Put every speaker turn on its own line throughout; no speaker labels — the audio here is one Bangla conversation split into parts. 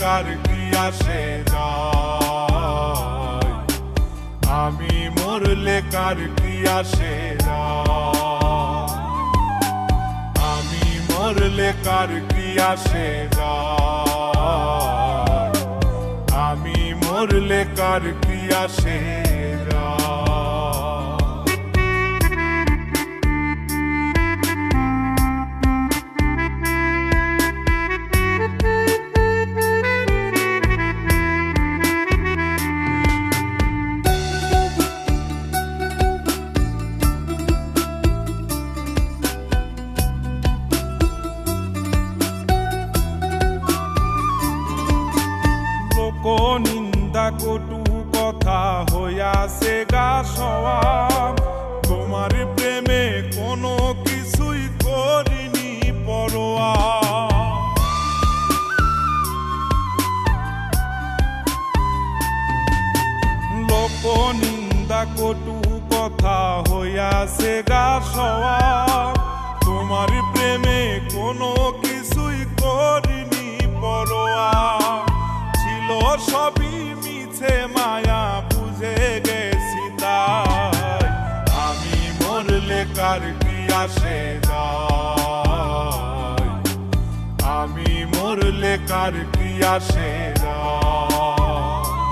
কার কি আসে যায়, আমি মরলে কার কি আসে যায়, আমি মরলে কার কি আসে যায়, আমি মরলে কার কি আসে যায়। নিন্দা কটু কথা হইয়াছে গা সওয়াব, তোমার প্রেমে কোনো কিছুই করিনি পরোয়া। লোক নিন্দা কটু কথা হইয়াছে গা সওয়াব, তোমার প্রেমে কোনো কিছুই করিনি পরোয়া। সবই মিছে মায়া বুঝে গেছি তাই, আমি মরলে কার কি আসে যায়, আমি মরলে কার কি আসে যায়,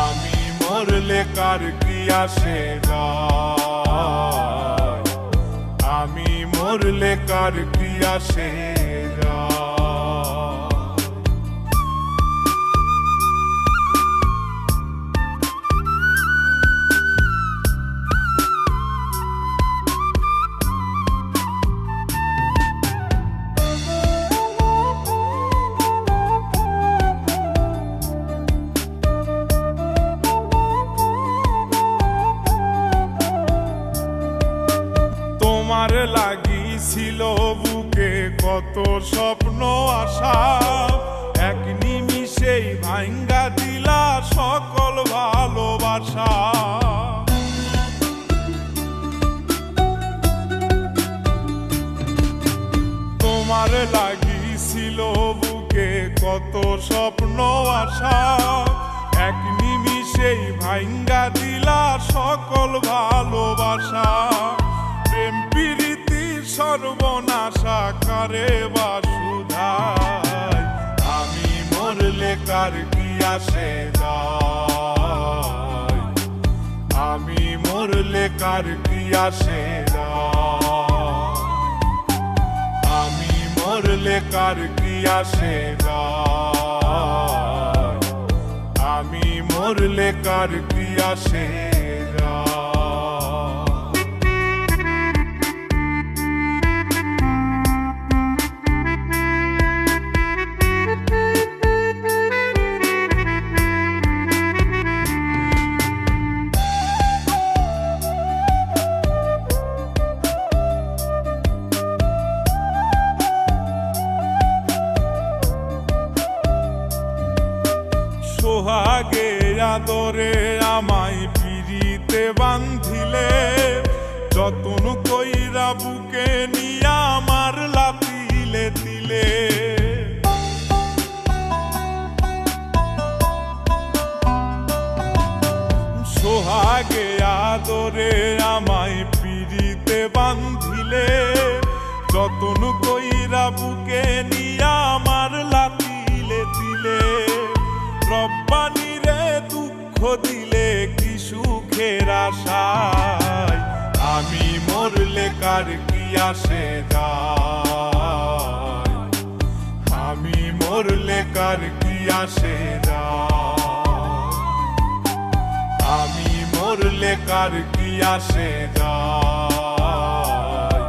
আমি মরলে কার কি আসে যায়, আমি মরলে কার কি আসে যায়। তোমার লাগিছিল বুকে কত স্বপ্ন আশা, এক নিমিষেই ভাঙ্গা দিলা সকল ভালোবাসা। তোমার লাগিছিল বুকে কত স্বপ্ন আশা, এক নিমিষেই ভাঙ্গা দিলা সকল ভালোবাসা। প্রেম প্রীতি সর্বনাশা কারে বা সুধায়, আমি মরলে কার কি আসে যায়, আমি মরলে কার কি আসে যায়, আমি মরলে কার কি আসে যায়, আমি মরলে কার কি আসে যায়। সোহাগে আদরে আমায় পিরিতে বান্ধিলে, যতন কইরা বুকে নিয়া আমার লাতিলে দিলে। সোহাগে আদরে আমায় পিরিতে বান্ধিলে, যতন কইরা বুকে নিয়া আমার লাতিলে দিলে। রব্বানি রে দুঃখ দিলে কি সুখের আশায়, আমি মরলে কার কি আসে যায়, আমি মরলে কার কি আসে যায়, আমি মরলে কার কি আসে যায়,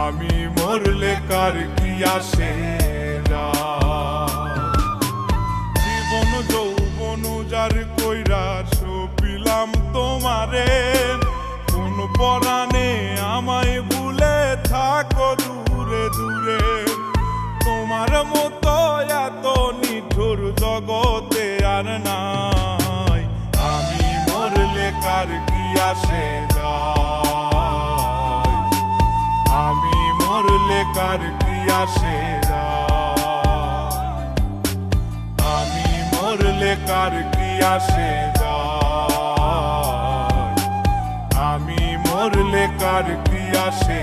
আমি মরলে কার কি আসে যায়। যৌবন যার কইরা সপিলাম তোমারে, কোন পরাণে আমায় ভুলে থাকো দূরে দূরে। তোমার মতো এত নিঠুর জগতে আর নাই, আমি মরলে কার কি আসে যায়, আমি মরলে কার কি আসে যায়, মরলে কার কি আসে যায়, আমি মরলে কার কি আসে